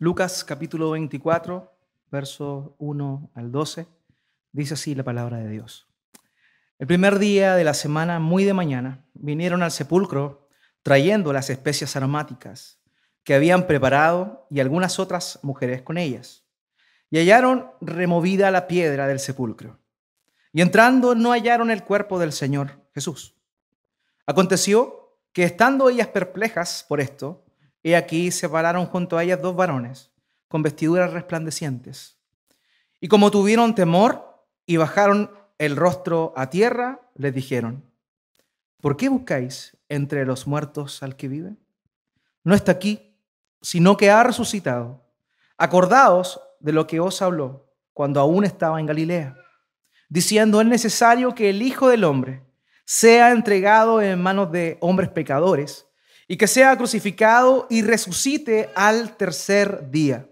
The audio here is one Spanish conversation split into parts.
Lucas capítulo 24, versos 1 al 12, dice así la palabra de Dios. El primer día de la semana, muy de mañana, vinieron al sepulcro trayendo las especias aromáticas que habían preparado y algunas otras mujeres con ellas. Y hallaron removida la piedra del sepulcro. Y entrando no hallaron el cuerpo del Señor Jesús. Aconteció que estando ellas perplejas por esto, he aquí se pararon junto a ellas dos varones con vestiduras resplandecientes. Y como tuvieron temor y bajaron el rostro a tierra, les dijeron: ¿por qué buscáis entre los muertos al que vive? No está aquí, sino que ha resucitado. Acordaos de lo que os habló cuando aún estaba en Galilea, diciendo: es necesario que el Hijo del Hombre sea entregado en manos de hombres pecadores y que sea crucificado y resucite al tercer día.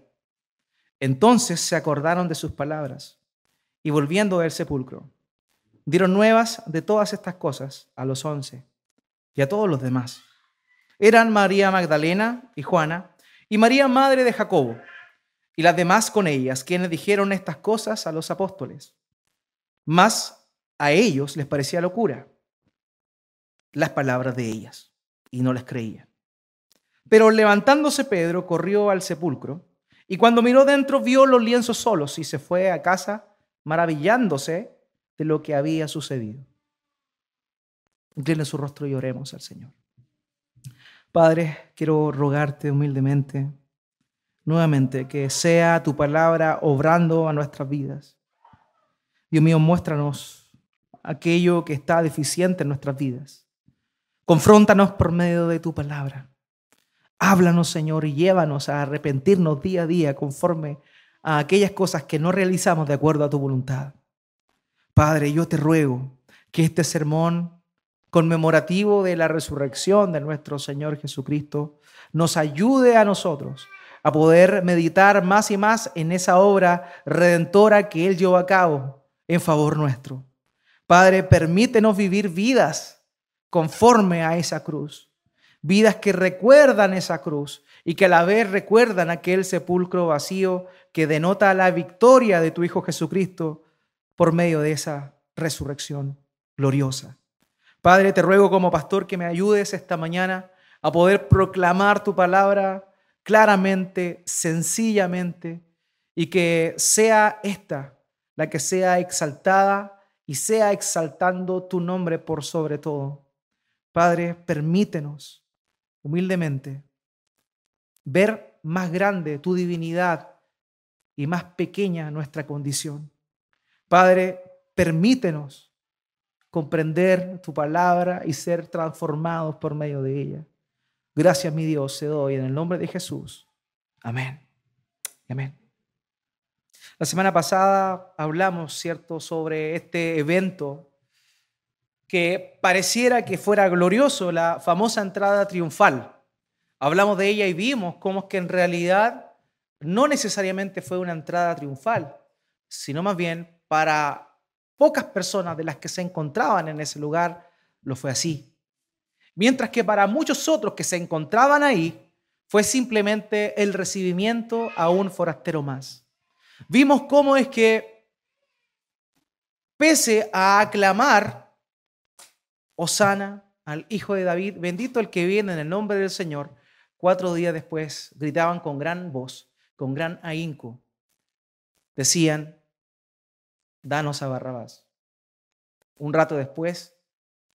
Entonces se acordaron de sus palabras y volviendo del sepulcro, dieron nuevas de todas estas cosas a los 11 y a todos los demás. Eran María Magdalena y Juana y María, madre de Jacobo, y las demás con ellas, quienes dijeron estas cosas a los apóstoles. Mas a ellos les parecía locura las palabras de ellas, y no les creían. Pero levantándose Pedro, corrió al sepulcro, y cuando miró dentro, vio los lienzos solos, y se fue a casa maravillándose de lo que había sucedido. Incline su rostro y oremos al Señor. Padre, quiero rogarte humildemente, nuevamente, que sea tu palabra obrando a nuestras vidas. Dios mío, muéstranos aquello que está deficiente en nuestras vidas. Confróntanos por medio de tu palabra. Háblanos, Señor, y llévanos a arrepentirnos día a día conforme a aquellas cosas que no realizamos de acuerdo a tu voluntad. Padre, yo te ruego que este sermón conmemorativo de la resurrección de nuestro Señor Jesucristo nos ayude a nosotros a poder meditar más y más en esa obra redentora que Él llevó a cabo en favor nuestro. Padre, permítenos vivir vidas conforme a esa cruz, vidas que recuerdan esa cruz y que a la vez recuerdan aquel sepulcro vacío que denota la victoria de tu Hijo Jesucristo por medio de esa resurrección gloriosa. Padre, te ruego como pastor que me ayudes esta mañana a poder proclamar tu palabra claramente, sencillamente, y que sea esta la que sea exaltada y sea exaltando tu nombre por sobre todo. Padre, permítenos humildemente ver más grande tu divinidad y más pequeña nuestra condición. Padre, permítenos comprender tu palabra y ser transformados por medio de ella. Gracias, mi Dios, te doy en el nombre de Jesús. Amén. Amén. La semana pasada hablamos, ¿cierto?, sobre este evento que pareciera que fuera glorioso, la famosa entrada triunfal. Hablamos de ella y vimos cómo es que en realidad no necesariamente fue una entrada triunfal, sino más bien para pocas personas de las que se encontraban en ese lugar lo fue así. Mientras que para muchos otros que se encontraban ahí fue simplemente el recibimiento a un forastero más. Vimos cómo es que pese a aclamar Hosana al Hijo de David, bendito el que viene en el nombre del Señor, 4 días después gritaban con gran voz, con gran ahínco. Decían: danos a Barrabás. Un rato después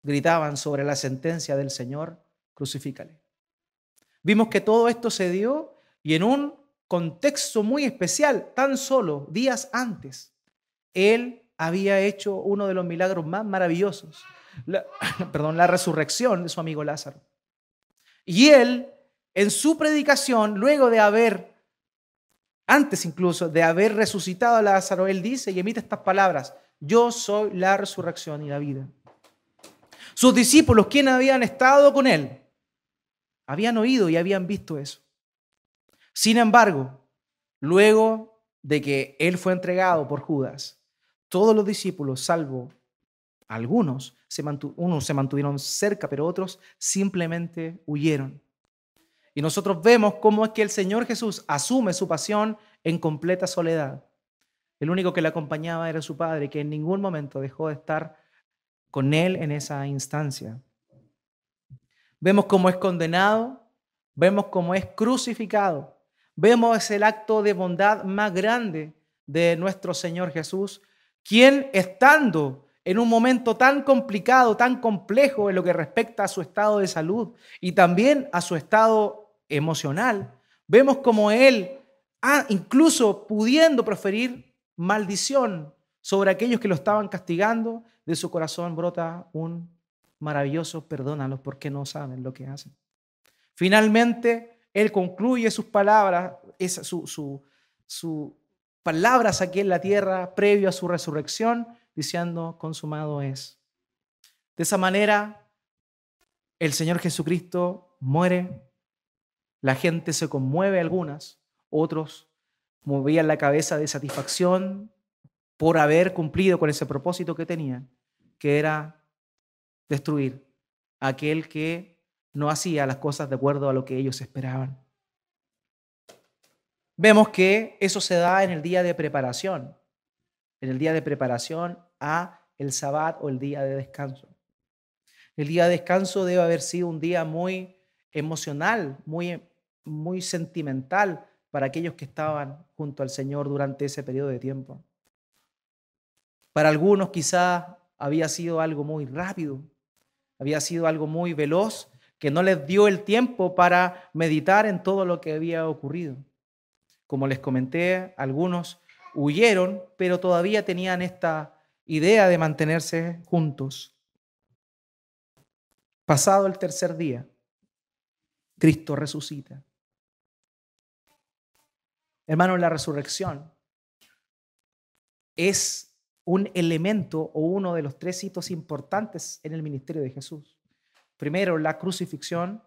gritaban sobre la sentencia del Señor: crucifícale. Vimos que todo esto se dio y en un contexto muy especial, tan solo días antes, Él había hecho uno de los milagros más maravillosos, la resurrección de su amigo Lázaro. Y Él, en su predicación, luego de antes incluso de haber resucitado a Lázaro, Él dice y emite estas palabras: yo soy la resurrección y la vida. Sus discípulos, quienes habían estado con Él, habían oído y habían visto eso. Sin embargo, luego de que Él fue entregado por Judas, todos los discípulos, salvo algunos, unos se mantuvieron cerca, pero otros simplemente huyeron. Y nosotros vemos cómo es que el Señor Jesús asume su pasión en completa soledad. El único que le acompañaba era su Padre, que en ningún momento dejó de estar con Él en esa instancia. Vemos cómo es condenado, vemos cómo es crucificado, vemos el acto de bondad más grande de nuestro Señor Jesús, quien estando en un momento tan complicado, tan complejo en lo que respecta a su estado de salud y también a su estado emocional, vemos como Él, incluso pudiendo proferir maldición sobre aquellos que lo estaban castigando, de su corazón brota un maravilloso perdónalos porque no saben lo que hacen. Finalmente, Él concluye sus palabras, sus palabras aquí en la tierra previo a su resurrección, diciendo, consumado es. De esa manera, el Señor Jesucristo muere, la gente se conmueve algunas, otros movían la cabeza de satisfacción por haber cumplido con ese propósito que tenían, que era destruir a aquel que no hacía las cosas de acuerdo a lo que ellos esperaban. Vemos que eso se da en el día de preparación, a el Sabbat o el día de descanso. El día de descanso debe haber sido un día muy emocional, muy sentimental para aquellos que estaban junto al Señor durante ese periodo de tiempo. Para algunos quizás había sido algo muy rápido, había sido algo muy veloz, que no les dio el tiempo para meditar en todo lo que había ocurrido. Como les comenté, algunos huyeron, pero todavía tenían esta idea de mantenerse juntos. Pasado el tercer día, Cristo resucita. Hermanos, la resurrección es un elemento o uno de los tres hitos importantes en el ministerio de Jesús. Primero la crucifixión,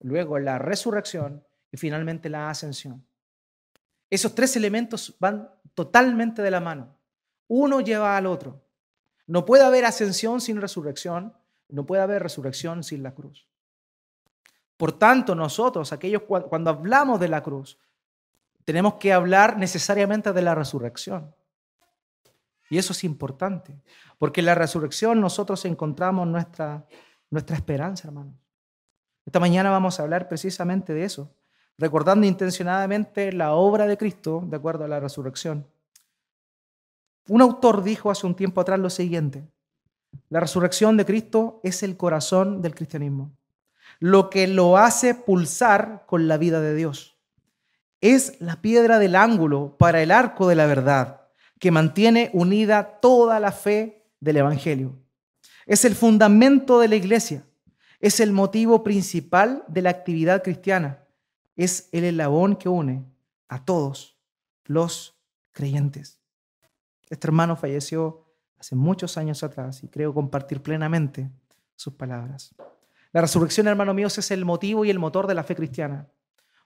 luego la resurrección y finalmente la ascensión. Esos tres elementos van totalmente de la mano. Uno lleva al otro. No puede haber ascensión sin resurrección, no puede haber resurrección sin la cruz. Por tanto, nosotros, aquellos cuando hablamos de la cruz, tenemos que hablar necesariamente de la resurrección. Y eso es importante, porque en la resurrección nosotros encontramos nuestra esperanza, hermanos. Esta mañana vamos a hablar precisamente de eso, recordando intencionadamente la obra de Cristo de acuerdo a la resurrección. Un autor dijo hace un tiempo atrás lo siguiente: la resurrección de Cristo es el corazón del cristianismo, lo que lo hace pulsar con la vida de Dios. Es la piedra del ángulo para el arco de la verdad, que mantiene unida toda la fe del Evangelio. Es el fundamento de la iglesia, es el motivo principal de la actividad cristiana, es el eslabón que une a todos los creyentes. Este hermano falleció hace muchos años atrás y creo compartir plenamente sus palabras. La resurrección, hermano mío, es el motivo y el motor de la fe cristiana.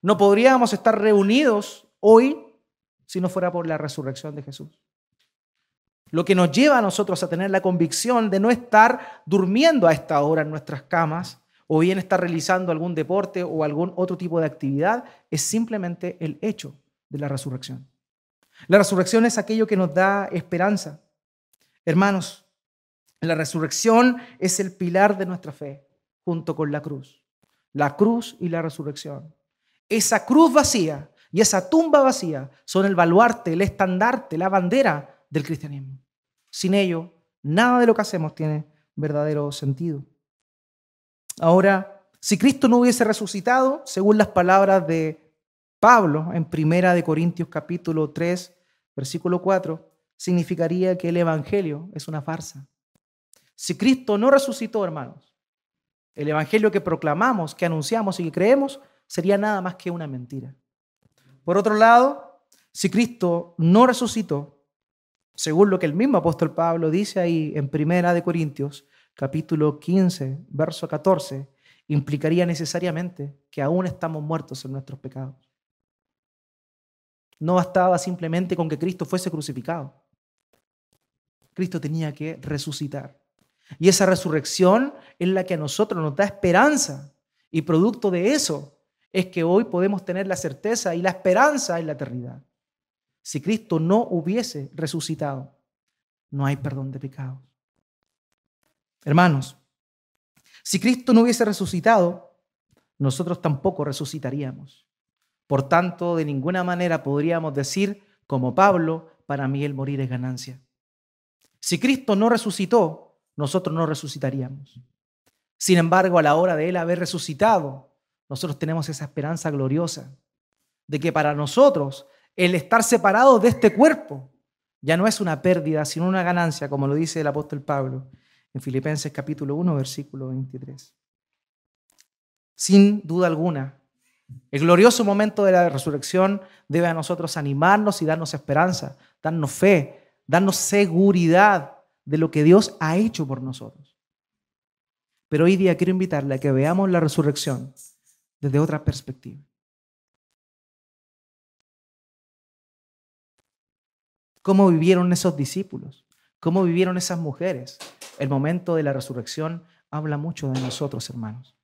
No podríamos estar reunidos hoy si no fuera por la resurrección de Jesús. Lo que nos lleva a nosotros a tener la convicción de no estar durmiendo a esta hora en nuestras camas o bien estar realizando algún deporte o algún otro tipo de actividad es simplemente el hecho de la resurrección. La resurrección es aquello que nos da esperanza. Hermanos, la resurrección es el pilar de nuestra fe junto con la cruz. La cruz y la resurrección. Esa cruz vacía y esa tumba vacía son el baluarte, el estandarte, la bandera del cristianismo. Sin ello, nada de lo que hacemos tiene verdadero sentido. Ahora, si Cristo no hubiese resucitado, según las palabras de Pablo en 1 Corintios capítulo 3, versículo 4, significaría que el evangelio es una farsa. Si Cristo no resucitó, hermanos, el evangelio que proclamamos, que anunciamos y que creemos sería nada más que una mentira. Por otro lado, si Cristo no resucitó, según lo que el mismo apóstol Pablo dice ahí en 1 Corintios, capítulo 15, verso 14, implicaría necesariamente que aún estamos muertos en nuestros pecados. No bastaba simplemente con que Cristo fuese crucificado. Cristo tenía que resucitar. Y esa resurrección es la que a nosotros nos da esperanza. Y producto de eso es que hoy podemos tener la certeza y la esperanza en la eternidad. Si Cristo no hubiese resucitado, no hay perdón de pecados. Hermanos, si Cristo no hubiese resucitado, nosotros tampoco resucitaríamos. Por tanto, de ninguna manera podríamos decir, como Pablo, para mí el morir es ganancia. Si Cristo no resucitó, nosotros no resucitaríamos. Sin embargo, a la hora de Él haber resucitado, nosotros tenemos esa esperanza gloriosa de que para nosotros el estar separados de este cuerpo ya no es una pérdida, sino una ganancia, como lo dice el apóstol Pablo en Filipenses capítulo 1, versículo 23. Sin duda alguna, el glorioso momento de la resurrección debe a nosotros animarnos y darnos esperanza, darnos fe, darnos seguridad de lo que Dios ha hecho por nosotros. Pero hoy día quiero invitarle a que veamos la resurrección desde otra perspectiva. ¿Cómo vivieron esos discípulos? ¿Cómo vivieron esas mujeres? El momento de la resurrección habla mucho de nosotros, hermanos.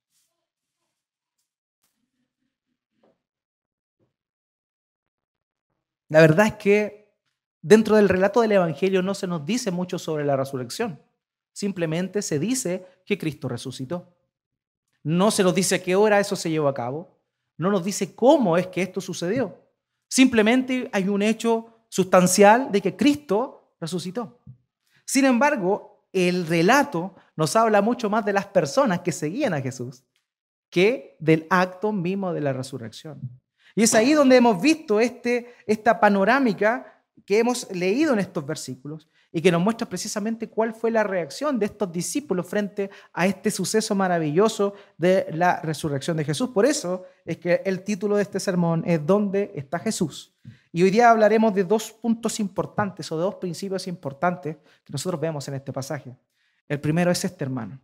La verdad es que dentro del relato del Evangelio no se nos dice mucho sobre la resurrección. Simplemente se dice que Cristo resucitó. No se nos dice a qué hora eso se llevó a cabo. No nos dice cómo es que esto sucedió. Simplemente hay un hecho sustancial de que Cristo resucitó. Sin embargo, el relato nos habla mucho más de las personas que seguían a Jesús que del acto mismo de la resurrección. Y es ahí donde hemos visto esta panorámica que hemos leído en estos versículos y que nos muestra precisamente cuál fue la reacción de estos discípulos frente a este suceso maravilloso de la resurrección de Jesús. Por eso es que el título de este sermón es ¿Dónde está Jesús? Y hoy día hablaremos de dos puntos importantes o de dos principios importantes que nosotros vemos en este pasaje. El primero es este, hermano.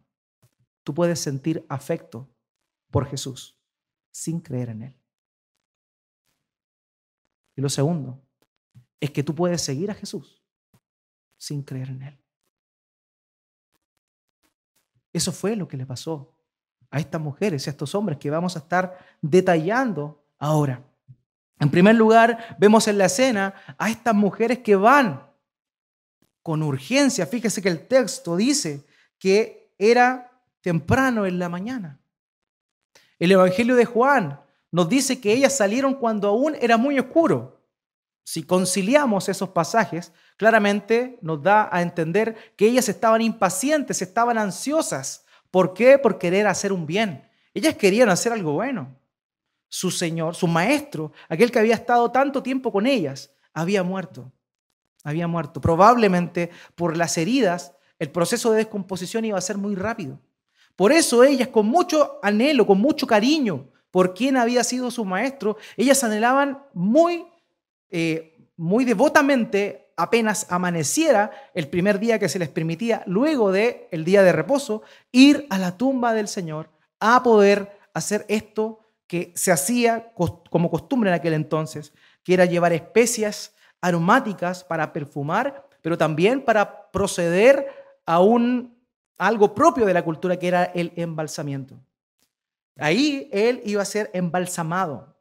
Tú puedes sentir afecto por Jesús sin creer en Él. Y lo segundo es que tú puedes seguir a Jesús sin creer en Él. Eso fue lo que le pasó a estas mujeres y a estos hombres que vamos a estar detallando ahora. En primer lugar, vemos en la escena a estas mujeres que van con urgencia. Fíjese que el texto dice que era temprano en la mañana. El Evangelio de Juan nos dice que ellas salieron cuando aún era muy oscuro. Si conciliamos esos pasajes, claramente nos da a entender que ellas estaban impacientes, estaban ansiosas. ¿Por qué? Por querer hacer un bien. Ellas querían hacer algo bueno. Su Señor, su Maestro, aquel que había estado tanto tiempo con ellas, había muerto. Había muerto. Probablemente por las heridas, el proceso de descomposición iba a ser muy rápido. Por eso ellas, con mucho anhelo, con mucho cariño, por quien había sido su Maestro, ellas anhelaban muy devotamente, apenas amaneciera el primer día que se les permitía, luego del día de reposo, ir a la tumba del Señor a poder hacer esto que se hacía como costumbre en aquel entonces, que era llevar especias aromáticas para perfumar, pero también para proceder a algo propio de la cultura, que era el embalsamiento. Ahí él iba a ser embalsamado.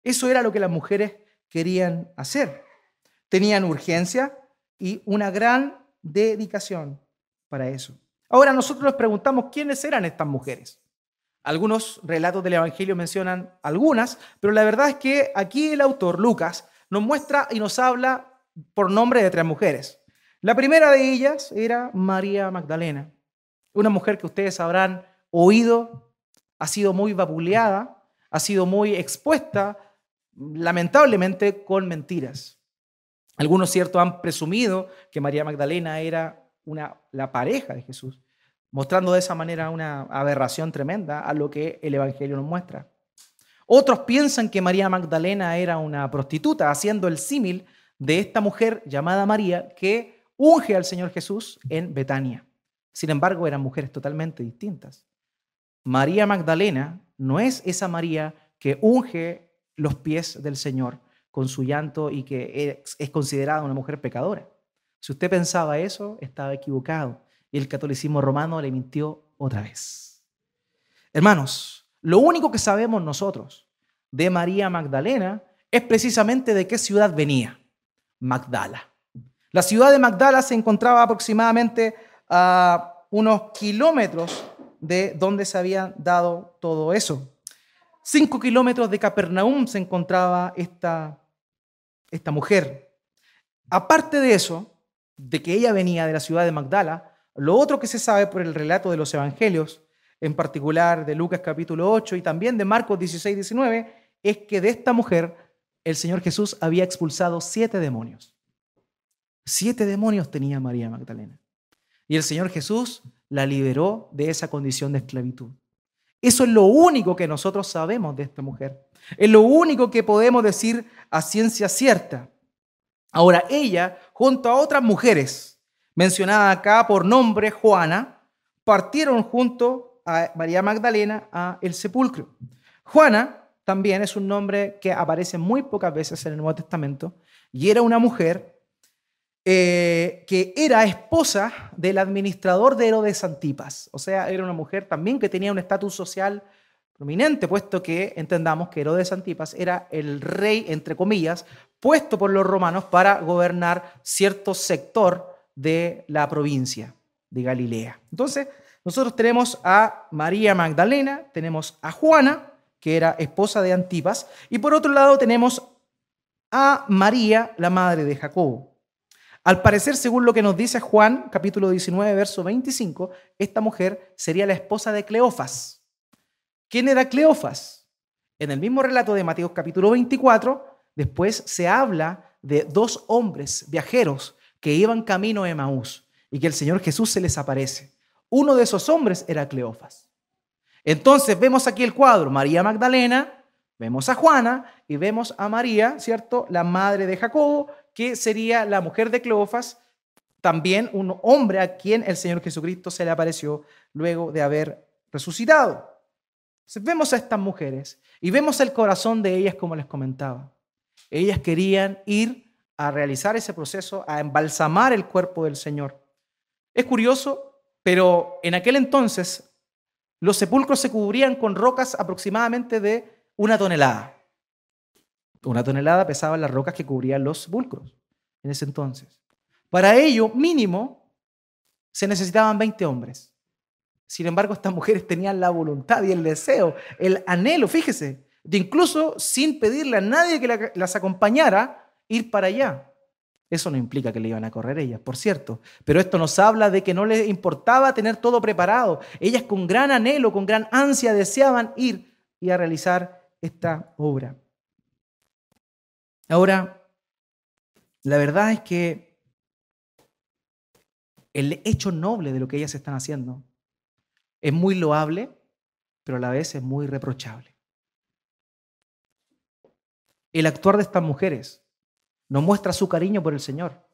Eso era lo que las mujeres querían hacer. Tenían urgencia y una gran dedicación para eso. Ahora nosotros nos preguntamos quiénes eran estas mujeres. Algunos relatos del Evangelio mencionan algunas, pero la verdad es que aquí el autor, Lucas, nos muestra y nos habla por nombre de tres mujeres. La primera de ellas era María Magdalena, una mujer que ustedes habrán oído, ha sido muy vapuleada, ha sido muy expuesta, lamentablemente con mentiras. Algunos, cierto, han presumido que María Magdalena era la pareja de Jesús, mostrando de esa manera una aberración tremenda a lo que el Evangelio nos muestra. Otros piensan que María Magdalena era una prostituta, haciendo el símil de esta mujer llamada María que unge al Señor Jesús en Betania. Sin embargo, eran mujeres totalmente distintas. María Magdalena no es esa María que unge los pies del Señor con su llanto y que es considerada una mujer pecadora. Si usted pensaba eso, estaba equivocado y el catolicismo romano le mintió otra vez. Hermanos, Lo único que sabemos nosotros de María Magdalena es precisamente de qué ciudad venía: Magdala. La ciudad de Magdala se encontraba aproximadamente a unos kilómetros de donde se había dado todo eso. 5 kilómetros de Capernaum se encontraba esta mujer. Aparte de eso, de que ella venía de la ciudad de Magdala, lo otro que se sabe por el relato de los evangelios, en particular de Lucas capítulo 8 y también de Marcos 16, 19, es que de esta mujer el Señor Jesús había expulsado 7 demonios. 7 demonios tenía María Magdalena. Y el Señor Jesús la liberó de esa condición de esclavitud. Eso es lo único que nosotros sabemos de esta mujer. Es lo único que podemos decir a ciencia cierta. Ahora, ella, junto a otras mujeres, mencionadas acá por nombre Juana, partieron junto a María Magdalena a el sepulcro. Juana también es un nombre que aparece muy pocas veces en el Nuevo Testamento y era una mujer que era esposa del administrador de Herodes Antipas. O sea, era una mujer también que tenía un estatus social prominente, puesto que entendamos que Herodes Antipas era el rey, entre comillas, puesto por los romanos para gobernar cierto sector de la provincia de Galilea. Entonces, nosotros tenemos a María Magdalena, tenemos a Juana, que era esposa de Antipas, y por otro lado tenemos a María, la madre de Jacobo. Al parecer, según lo que nos dice Juan, capítulo 19, verso 25, esta mujer sería la esposa de Cleofas. ¿Quién era Cleofas? En el mismo relato de Mateo capítulo 24, después se habla de 2 hombres viajeros que iban camino a Emaús y que el Señor Jesús se les aparece. Uno de esos hombres era Cleofas. Entonces vemos aquí el cuadro: María Magdalena, vemos a Juana y vemos a María, ¿cierto?, la madre de Jacobo, que sería la mujer de Cleofas, también un hombre a quien el Señor Jesucristo se le apareció luego de haber resucitado. Entonces vemos a estas mujeres y vemos el corazón de ellas, como les comentaba. Ellas querían ir a realizar ese proceso, a embalsamar el cuerpo del Señor. Es curioso, pero en aquel entonces los sepulcros se cubrían con rocas aproximadamente de 1 tonelada. 1 tonelada pesaban las rocas que cubrían los sepulcros en ese entonces. Para ello, mínimo, se necesitaban 20 hombres. Sin embargo, estas mujeres tenían la voluntad y el deseo, el anhelo, fíjese, de incluso sin pedirle a nadie que las acompañara, ir para allá. Eso no implica que le iban a correr ellas, por cierto, pero esto nos habla de que no les importaba tener todo preparado. Ellas con gran anhelo, con gran ansia, deseaban ir y a realizar esta obra. Ahora, la verdad es que el hecho noble de lo que ellas están haciendo es muy loable, pero a la vez es muy reprochable. El actuar de estas mujeres nos muestra su cariño por el Señor,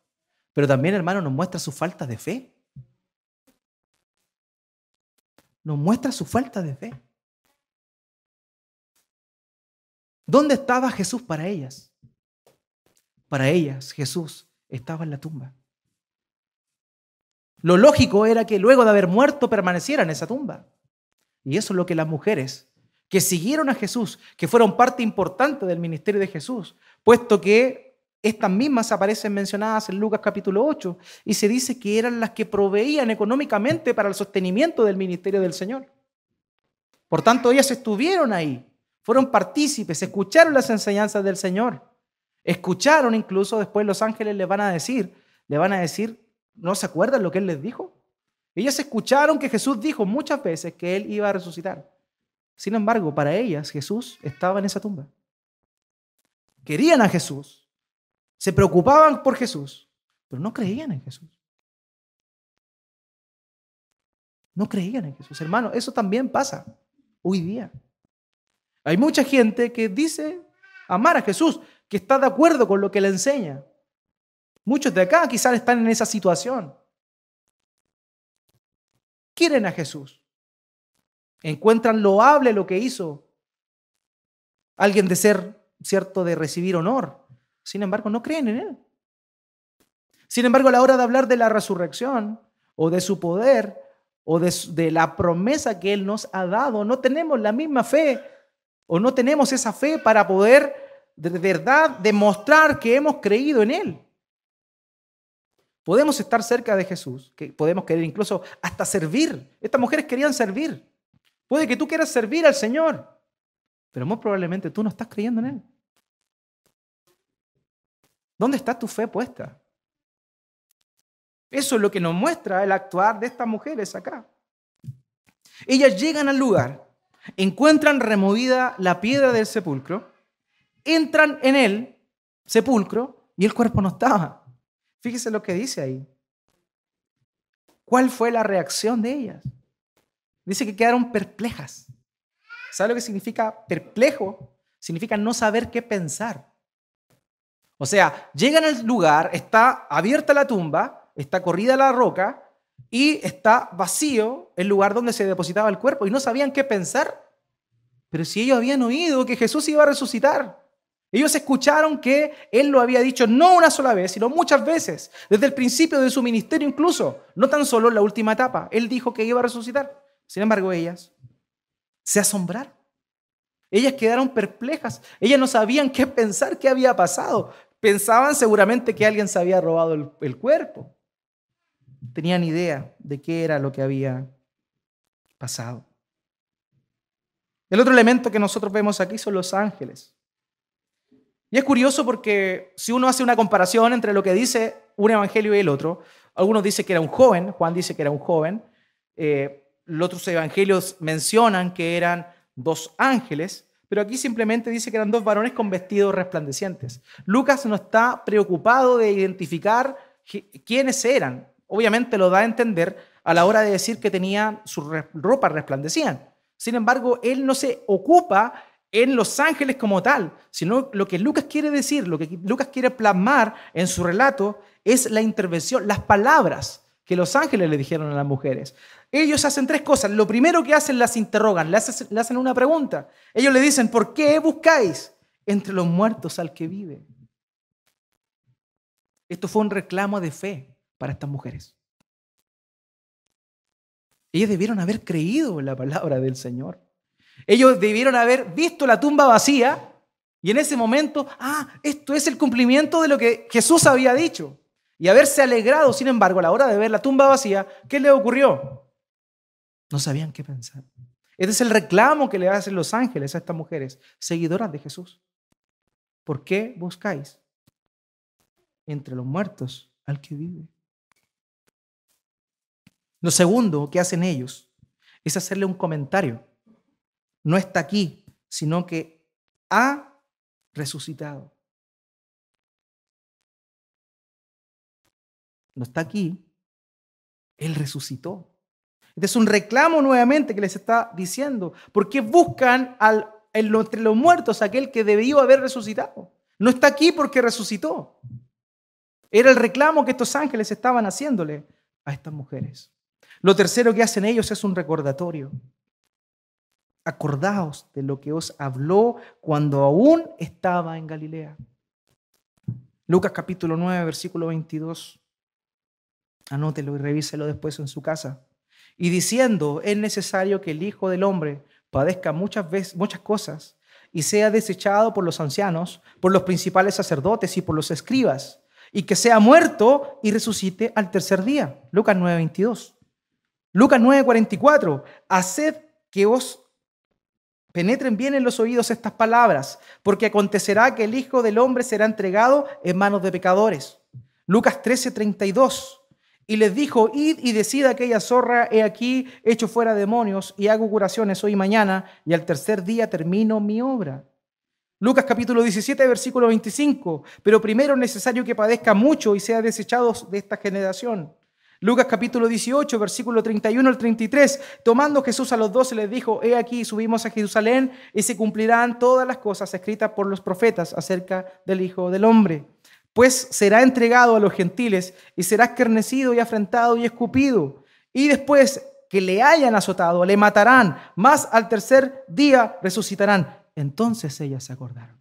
pero también, hermano, nos muestra su falta de fe. Nos muestra su falta de fe. ¿Dónde estaba Jesús para ellas? Para ellas, Jesús estaba en la tumba. Lo lógico era que luego de haber muerto permaneciera en esa tumba. Y eso es lo que las mujeres que siguieron a Jesús, que fueron parte importante del ministerio de Jesús, puesto que estas mismas aparecen mencionadas en Lucas capítulo 8 y se dice que eran las que proveían económicamente para el sostenimiento del ministerio del Señor. Por tanto, ellas estuvieron ahí, fueron partícipes, escucharon las enseñanzas del Señor, escucharon incluso después los ángeles les van a decir, ¿no se acuerdan lo que Él les dijo? Ellas escucharon que Jesús dijo muchas veces que Él iba a resucitar. Sin embargo, para ellas Jesús estaba en esa tumba. Querían a Jesús, se preocupaban por Jesús, pero no creían en Jesús. No creían en Jesús. Hermano, eso también pasa hoy día. Hay mucha gente que dice amar a Jesús, que está de acuerdo con lo que le enseña. Muchos de acá quizás están en esa situación. Quieren a Jesús. Encuentran loable lo que hizo alguien de ser, cierto, de recibir honor. Sin embargo, no creen en Él. Sin embargo, a la hora de hablar de la resurrección o de su poder o de la promesa que Él nos ha dado, no tenemos la misma fe o no tenemos esa fe para poder de verdad demostrar que hemos creído en Él. Podemos estar cerca de Jesús, que podemos querer incluso hasta servir. Estas mujeres querían servir. Puede que tú quieras servir al Señor, pero muy probablemente tú no estás creyendo en Él. ¿Dónde está tu fe puesta? Eso es lo que nos muestra el actuar de estas mujeres acá. Ellas llegan al lugar, encuentran removida la piedra del sepulcro, entran en el sepulcro y el cuerpo no estaba. Fíjese lo que dice ahí. ¿Cuál fue la reacción de ellas? Dice que quedaron perplejas. ¿Sabe lo que significa perplejo? Significa no saber qué pensar. O sea, llegan al lugar, está abierta la tumba, está corrida la roca y está vacío el lugar donde se depositaba el cuerpo y no sabían qué pensar. Pero si ellos habían oído que Jesús iba a resucitar, ellos escucharon que Él lo había dicho no una sola vez, sino muchas veces, desde el principio de su ministerio incluso, no tan solo en la última etapa. Él dijo que iba a resucitar. Sin embargo, ellas se asombraron. Ellas quedaron perplejas. Ellas no sabían qué pensar, qué había pasado. Pensaban seguramente que alguien se había robado el cuerpo. Tenían idea de qué era lo que había pasado. El otro elemento que nosotros vemos aquí son los ángeles. Y es curioso porque si uno hace una comparación entre lo que dice un evangelio y el otro, algunos dicen que era un joven, Juan dice que era un joven, los otros evangelios mencionan que eran 2 ángeles, pero aquí simplemente dice que eran 2 varones con vestidos resplandecientes. Lucas no está preocupado de identificar quiénes eran. Obviamente lo da a entender a la hora de decir que tenían sus ropas resplandecían. Sin embargo, él no se ocupa en los ángeles como tal, sino lo que Lucas quiere decir, lo que Lucas quiere plasmar en su relato es la intervención, las palabras que los ángeles le dijeron a las mujeres. Ellos hacen 3 cosas. Lo primero que hacen, las interrogan, le hacen una pregunta. Ellos le dicen, ¿por qué buscáis entre los muertos al que vive? Esto fue un reclamo de fe para estas mujeres. Ellos debieron haber creído en la palabra del Señor. Ellos debieron haber visto la tumba vacía y en ese momento, esto es el cumplimiento de lo que Jesús había dicho. Y haberse alegrado. Sin embargo, a la hora de ver la tumba vacía, ¿qué les ocurrió? No sabían qué pensar. Este es el reclamo que le hacen los ángeles a estas mujeres, seguidoras de Jesús. ¿Por qué buscáis entre los muertos al que vive? Lo segundo que hacen ellos es hacerle un comentario. No está aquí, sino que ha resucitado. No está aquí, Él resucitó. Este es un reclamo nuevamente que les está diciendo. ¿Por qué buscan entre los muertos aquel que debió haber resucitado? No está aquí porque resucitó. Era el reclamo que estos ángeles estaban haciéndole a estas mujeres. Lo tercero que hacen ellos es un recordatorio. Acordaos de lo que os habló cuando aún estaba en Galilea. Lucas capítulo 9, versículo 22. Anótelo y revíselo después en su casa. Y diciendo, es necesario que el Hijo del Hombre padezca muchas cosas y sea desechado por los ancianos, por los principales sacerdotes y por los escribas, y que sea muerto y resucite al tercer día. Lucas 9, 22. Lucas 9, 44. Haced que os penetren bien en los oídos estas palabras, porque acontecerá que el Hijo del Hombre será entregado en manos de pecadores. Lucas 13, 32. Y les dijo, id y decid a aquella zorra, he aquí, echo fuera demonios y hago curaciones hoy y mañana, y al tercer día termino mi obra. Lucas capítulo 17, versículo 25. Pero primero es necesario que padezca mucho y sea desechado de esta generación. Lucas capítulo 18, versículo 31 al 33. Tomando Jesús a los 12 les dijo, he aquí, subimos a Jerusalén y se cumplirán todas las cosas escritas por los profetas acerca del Hijo del Hombre. Pues será entregado a los gentiles y será escarnecido y afrentado y escupido. Y después que le hayan azotado, le matarán, mas al tercer día resucitarán. Entonces ellas se acordaron.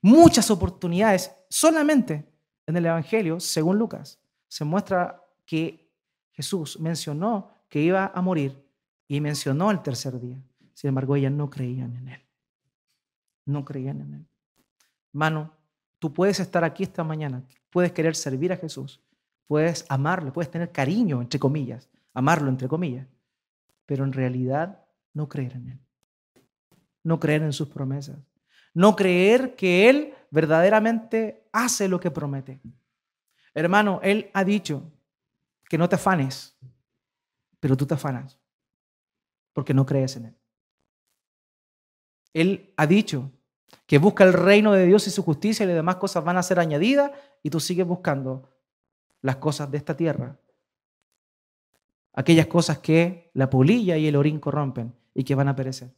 Muchas oportunidades, solamente en el Evangelio, según Lucas, se muestra que Jesús mencionó que iba a morir y mencionó el tercer día. Sin embargo, ellas no creían en Él. No creían en Él. Hermano, tú puedes estar aquí esta mañana, puedes querer servir a Jesús, puedes amarlo, puedes tener cariño, entre comillas, amarlo, entre comillas, pero en realidad no creer en Él. No creer en sus promesas. No creer que Él verdaderamente hace lo que promete. Hermano, Él ha dicho que no te afanes, pero tú te afanas porque no crees en Él. Él ha dicho que busca el reino de Dios y su justicia y las demás cosas van a ser añadidas y tú sigues buscando las cosas de esta tierra. Aquellas cosas que la polilla y el orín corrompen y que van a perecer.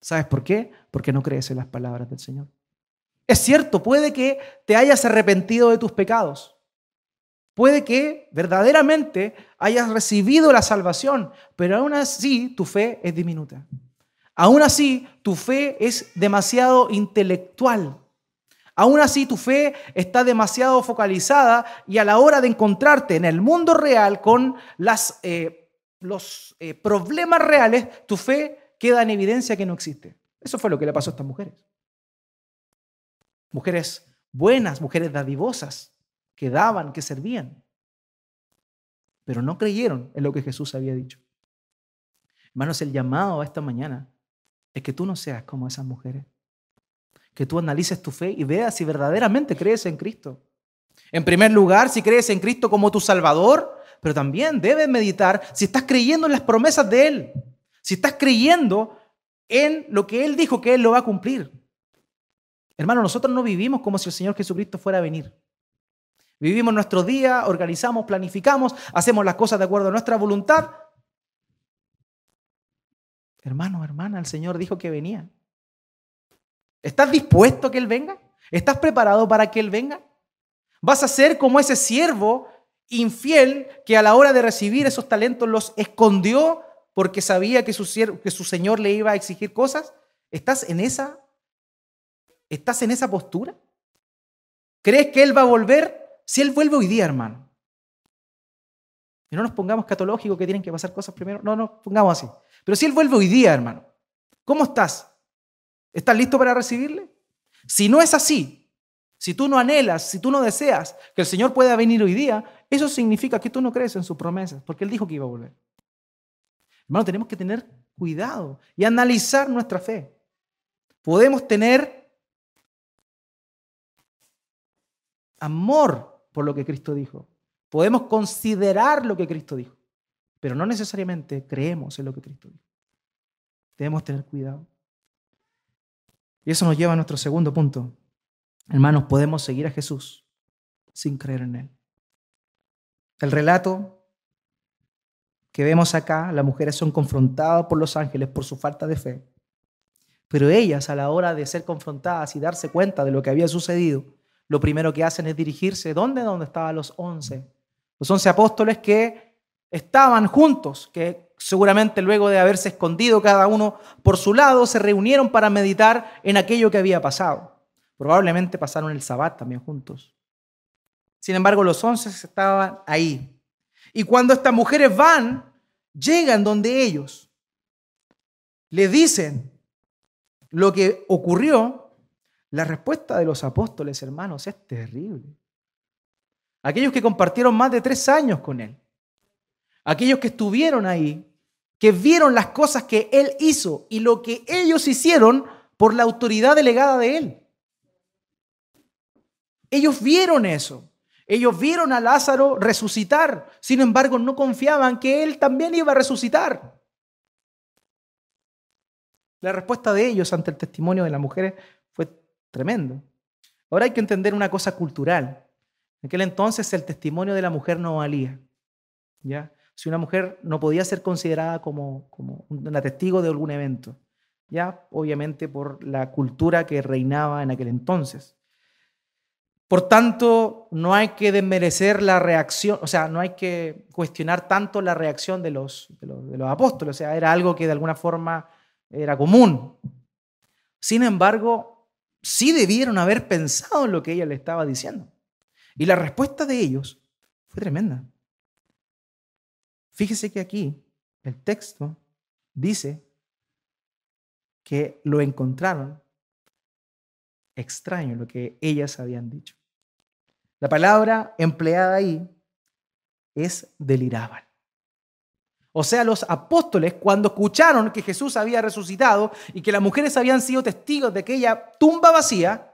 ¿Sabes por qué? Porque no crees en las palabras del Señor. Es cierto, puede que te hayas arrepentido de tus pecados. Puede que verdaderamente hayas recibido la salvación, pero aún así tu fe es diminuta. Aún así tu fe es demasiado intelectual. Aún así tu fe está demasiado focalizada y a la hora de encontrarte en el mundo real con los problemas reales, tu fe queda en evidencia que no existe. Eso fue lo que le pasó a estas mujeres. Mujeres buenas, mujeres dadivosas, que daban, que servían, pero no creyeron en lo que Jesús había dicho. Hermanos, el llamado a esta mañana es que tú no seas como esas mujeres, que tú analices tu fe y veas si verdaderamente crees en Cristo. En primer lugar, si crees en Cristo como tu Salvador, pero también debes meditar si estás creyendo en las promesas de Él, si estás creyendo en lo que Él dijo que Él lo va a cumplir. Hermano, nosotros no vivimos como si el Señor Jesucristo fuera a venir. Vivimos nuestro día, organizamos, planificamos, hacemos las cosas de acuerdo a nuestra voluntad. Hermano, hermana, el Señor dijo que venía. ¿Estás dispuesto a que Él venga? ¿Estás preparado para que Él venga? ¿Vas a ser como ese siervo infiel que a la hora de recibir esos talentos los escondió porque sabía que su Señor le iba a exigir cosas? ¿Estás en esa postura? ¿Crees que Él va a volver? Si Él vuelve hoy día, hermano. Y no nos pongamos catológicos que tienen que pasar cosas primero. No, pongamos así. Pero si Él vuelve hoy día, hermano, ¿cómo estás? ¿Estás listo para recibirle? Si no es así, si tú no anhelas, si tú no deseas que el Señor pueda venir hoy día, eso significa que tú no crees en sus promesas, porque Él dijo que iba a volver. Hermano, tenemos que tener cuidado y analizar nuestra fe. Podemos tener amor por lo que Cristo dijo. Podemos considerar lo que Cristo dijo, pero no necesariamente creemos en lo que Cristo dijo. Debemos tener cuidado. Y eso nos lleva a nuestro segundo punto. Hermanos, podemos seguir a Jesús sin creer en Él. El relato que vemos acá, las mujeres son confrontadas por los ángeles por su falta de fe. Pero ellas, a la hora de ser confrontadas y darse cuenta de lo que había sucedido, lo primero que hacen es dirigirse, ¿dónde? Donde estaban los 11. Los 11 apóstoles que estaban juntos, que seguramente luego de haberse escondido cada uno por su lado, se reunieron para meditar en aquello que había pasado. Probablemente pasaron el sabbat también juntos. Sin embargo, los 11 estaban ahí. Y cuando estas mujeres llegan donde ellos, le dicen lo que ocurrió, la respuesta de los apóstoles, hermanos, es terrible. Aquellos que compartieron más de 3 años con Él, aquellos que estuvieron ahí, que vieron las cosas que Él hizo y lo que ellos hicieron por la autoridad delegada de Él. Ellos vieron eso. Ellos vieron a Lázaro resucitar. Sin embargo, no confiaban que Él también iba a resucitar. La respuesta de ellos ante el testimonio de las mujeres fue tremendo. Ahora hay que entender una cosa cultural. En aquel entonces el testimonio de la mujer no valía, ¿ya? Si una mujer no podía ser considerada como una testigo de algún evento, ¿ya? Obviamente por la cultura que reinaba en aquel entonces. Por tanto, no hay que desmerecer la reacción, o sea, no hay que cuestionar tanto la reacción de los apóstoles, o sea, era algo que de alguna forma era común. Sin embargo, sí debieron haber pensado en lo que ella le estaba diciendo. Y la respuesta de ellos fue tremenda. Fíjese que aquí el texto dice que lo encontraron extraño lo que ellas habían dicho. La palabra empleada ahí es deliraban. O sea, los apóstoles, cuando escucharon que Jesús había resucitado y que las mujeres habían sido testigos de aquella tumba vacía,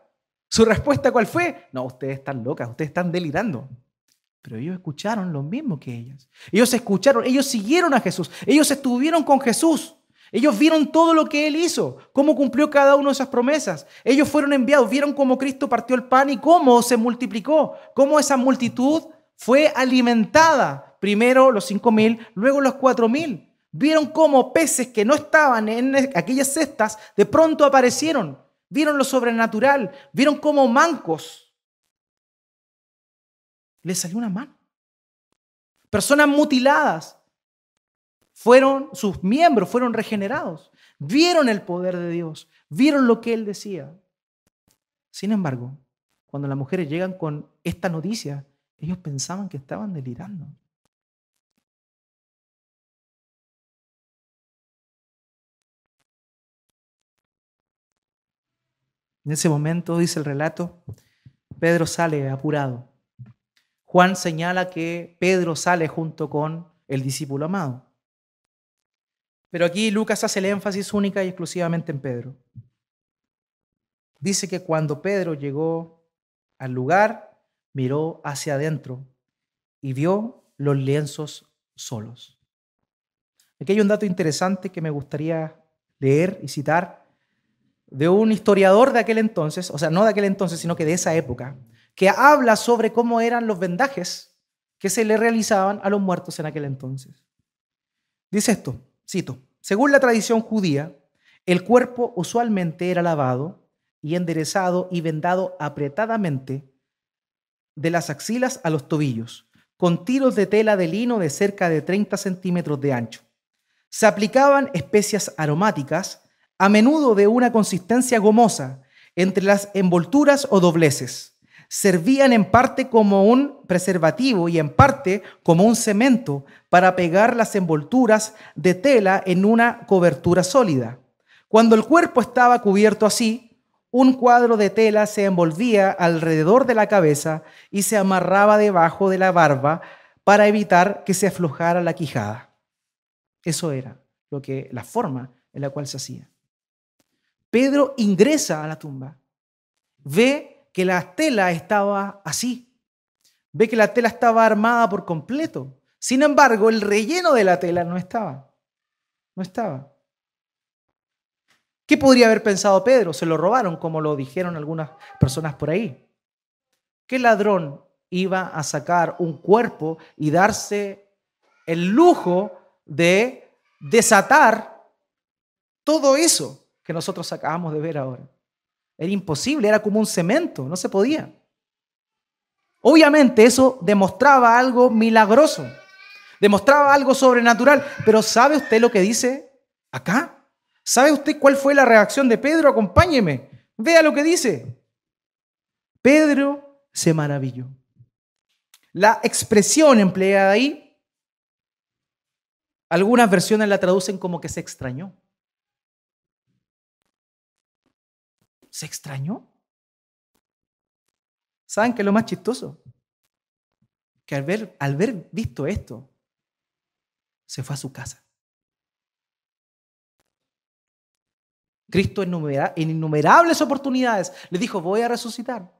su respuesta ¿cuál fue? No, ustedes están locas, ustedes están delirando. Pero ellos escucharon lo mismo que ellas. Ellos escucharon, ellos siguieron a Jesús, ellos estuvieron con Jesús. Ellos vieron todo lo que Él hizo, cómo cumplió cada una de esas promesas. Ellos fueron enviados, vieron cómo Cristo partió el pan y cómo se multiplicó, cómo esa multitud fue alimentada. Primero los 5.000, luego los 4.000. Vieron cómo peces que no estaban en aquellas cestas de pronto aparecieron. Vieron lo sobrenatural, vieron cómo mancos les salió una mano. Personas mutiladas. Sus miembros fueron regenerados. Vieron el poder de Dios. Vieron lo que Él decía. Sin embargo, cuando las mujeres llegan con esta noticia, ellos pensaban que estaban delirando. En ese momento, dice el relato, Pedro sale apurado. Juan señala que Pedro sale junto con el discípulo amado. Pero aquí Lucas hace el énfasis única y exclusivamente en Pedro. Dice que cuando Pedro llegó al lugar, miró hacia adentro y vio los lienzos solos. Aquí hay un dato interesante que me gustaría leer y citar de un historiador de aquel entonces, o sea, no de aquel entonces, sino que de esa época, que habla sobre cómo eran los vendajes que se le realizaban a los muertos en aquel entonces. Dice esto, cito, según la tradición judía, el cuerpo usualmente era lavado y enderezado y vendado apretadamente de las axilas a los tobillos, con tiros de tela de lino de cerca de 30 centímetros de ancho. Se aplicaban especias aromáticas, a menudo de una consistencia gomosa, entre las envolturas o dobleces. Servían en parte como un preservativo y en parte como un cemento para pegar las envolturas de tela en una cobertura sólida. Cuando el cuerpo estaba cubierto así, un cuadro de tela se envolvía alrededor de la cabeza y se amarraba debajo de la barba para evitar que se aflojara la quijada. Eso era la forma en la cual se hacía. Pedro ingresa a la tumba, ve que la tela estaba así, ve que la tela estaba armada por completo. Sin embargo, el relleno de la tela no estaba. ¿Qué podría haber pensado Pedro? Se lo robaron, como lo dijeron algunas personas por ahí. ¿Qué ladrón iba a sacar un cuerpo y darse el lujo de desatar todo eso que nosotros acabamos de ver ahora? Era imposible, era como un cemento, no se podía. Obviamente eso demostraba algo milagroso, demostraba algo sobrenatural, pero ¿sabe usted lo que dice acá? ¿Sabe usted cuál fue la reacción de Pedro? Acompáñeme, vea lo que dice. Pedro se maravilló. La expresión empleada ahí, algunas versiones la traducen como que se extrañó. ¿Se extrañó? ¿Saben qué es lo más chistoso? Que al ver visto esto, se fue a su casa. Cristo en innumerables oportunidades le dijo, voy a resucitar.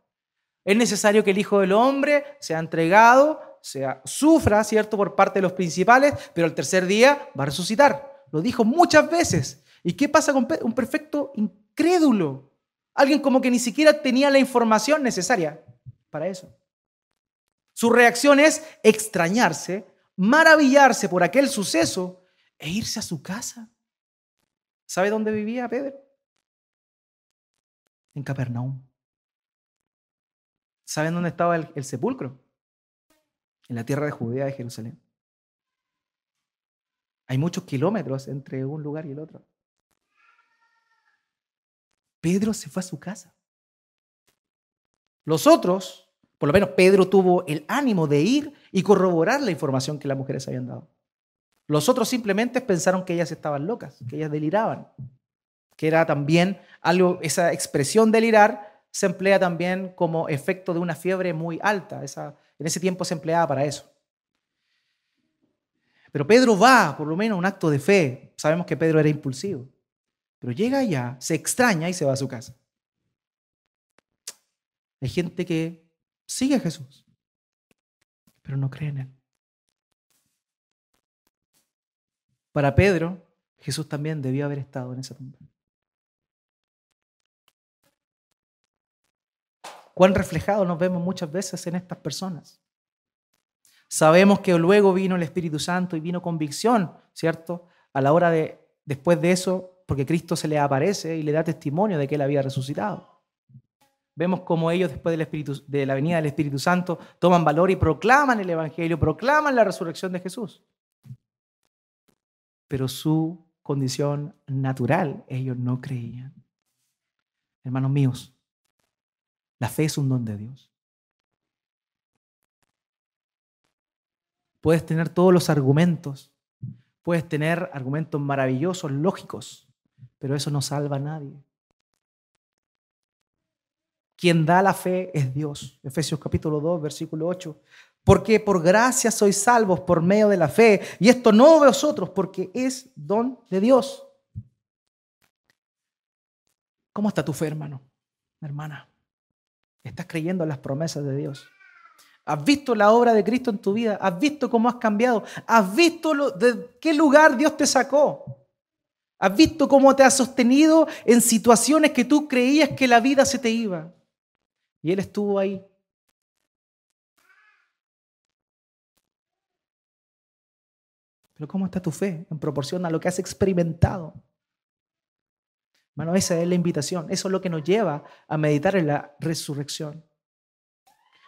Es necesario que el Hijo del Hombre sea entregado, sufra, ¿cierto?, por parte de los principales, pero el tercer día va a resucitar. Lo dijo muchas veces. ¿Y qué pasa con Pedro? Un perfecto incrédulo. Alguien como que ni siquiera tenía la información necesaria para eso. Su reacción es extrañarse, maravillarse por aquel suceso e irse a su casa. ¿Sabe dónde vivía Pedro? En Capernaum. ¿Saben dónde estaba el sepulcro? En la tierra de Judea, de Jerusalén. Hay muchos kilómetros entre un lugar y el otro. Pedro se fue a su casa. Los otros, por lo menos Pedro tuvo el ánimo de ir y corroborar la información que las mujeres habían dado. Los otros simplemente pensaron que ellas estaban locas, que ellas deliraban, que era también algo, esa expresión delirar se emplea también como efecto de una fiebre muy alta. En ese tiempo se empleaba para eso. Pero Pedro va, por lo menos, a un acto de fe. Sabemos que Pedro era impulsivo. Pero llega allá, se extraña y se va a su casa. Hay gente que sigue a Jesús, pero no cree en él. Para Pedro, Jesús también debió haber estado en esa tumba. Cuán reflejado nos vemos muchas veces en estas personas. Sabemos que luego vino el Espíritu Santo y vino convicción, ¿cierto? A la hora de, después de eso, porque Cristo se le aparece y le da testimonio de que él había resucitado. Vemos cómo ellos, después de la venida del Espíritu Santo, toman valor y proclaman el Evangelio, proclaman la resurrección de Jesús. Pero su condición natural, ellos no creían. Hermanos míos, la fe es un don de Dios. Puedes tener todos los argumentos, puedes tener argumentos maravillosos, lógicos, pero eso no salva a nadie. Quien da la fe es Dios. Efesios capítulo 2, versículo 8. Porque por gracia sois salvos por medio de la fe, y esto no de vosotros, porque es don de Dios. ¿Cómo está tu fe, hermano, hermana? ¿Estás creyendo en las promesas de Dios? ¿Has visto la obra de Cristo en tu vida? ¿Has visto cómo has cambiado? ¿Has visto de qué lugar Dios te sacó? ¿Has visto cómo te has sostenido en situaciones que tú creías que la vida se te iba? Y Él estuvo ahí. Pero ¿cómo está tu fe en proporción a lo que has experimentado? Hermano, esa es la invitación. Eso es lo que nos lleva a meditar en la resurrección.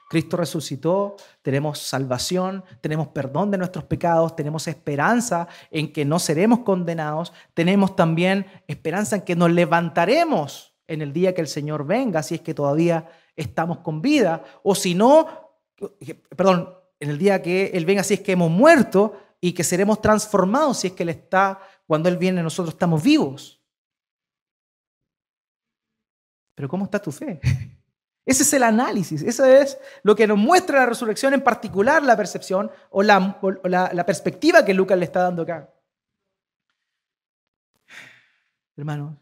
Cristo resucitó, tenemos salvación, tenemos perdón de nuestros pecados, tenemos esperanza en que no seremos condenados, tenemos también esperanza en que nos levantaremos en el día que el Señor venga, si es que todavía estamos con vida, o si no, perdón, en el día que Él venga, si es que hemos muerto, y que seremos transformados si es que Él está, cuando Él viene nosotros estamos vivos. Pero ¿cómo está tu fe? Ese es el análisis, eso es lo que nos muestra la resurrección, en particular la percepción o la perspectiva que Lucas le está dando acá. Hermanos,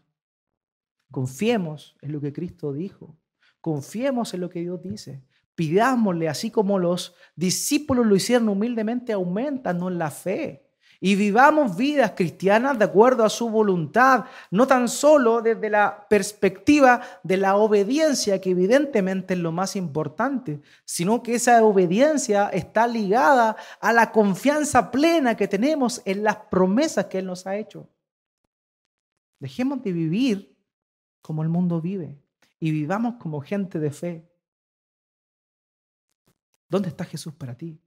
confiemos en lo que Cristo dijo, confiemos en lo que Dios dice, pidámosle, así como los discípulos lo hicieron humildemente, aumentanos la fe. Y vivamos vidas cristianas de acuerdo a su voluntad, no tan solo desde la perspectiva de la obediencia, que evidentemente es lo más importante, sino que esa obediencia está ligada a la confianza plena que tenemos en las promesas que Él nos ha hecho. Dejemos de vivir como el mundo vive y vivamos como gente de fe. ¿Dónde está Jesús para ti?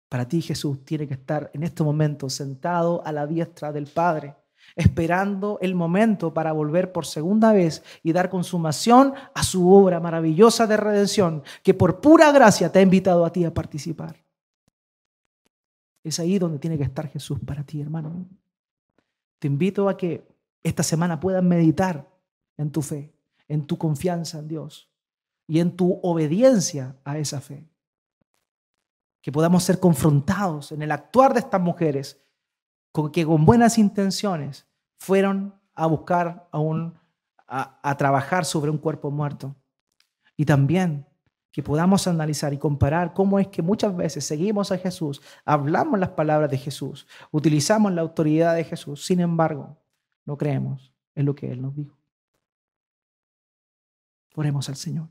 Para ti Jesús tiene que estar en este momento sentado a la diestra del Padre, esperando el momento para volver por segunda vez y dar consumación a su obra maravillosa de redención, que por pura gracia te ha invitado a ti a participar. Es ahí donde tiene que estar Jesús para ti, hermano. Te invito a que esta semana puedas meditar en tu fe, en tu confianza en Dios y en tu obediencia a esa fe. Que podamos ser confrontados en el actuar de estas mujeres, que con buenas intenciones fueron a buscar a trabajar sobre un cuerpo muerto. Y también que podamos analizar y comparar cómo es que muchas veces seguimos a Jesús, hablamos las palabras de Jesús, utilizamos la autoridad de Jesús, sin embargo, no creemos en lo que Él nos dijo. Oremos al Señor.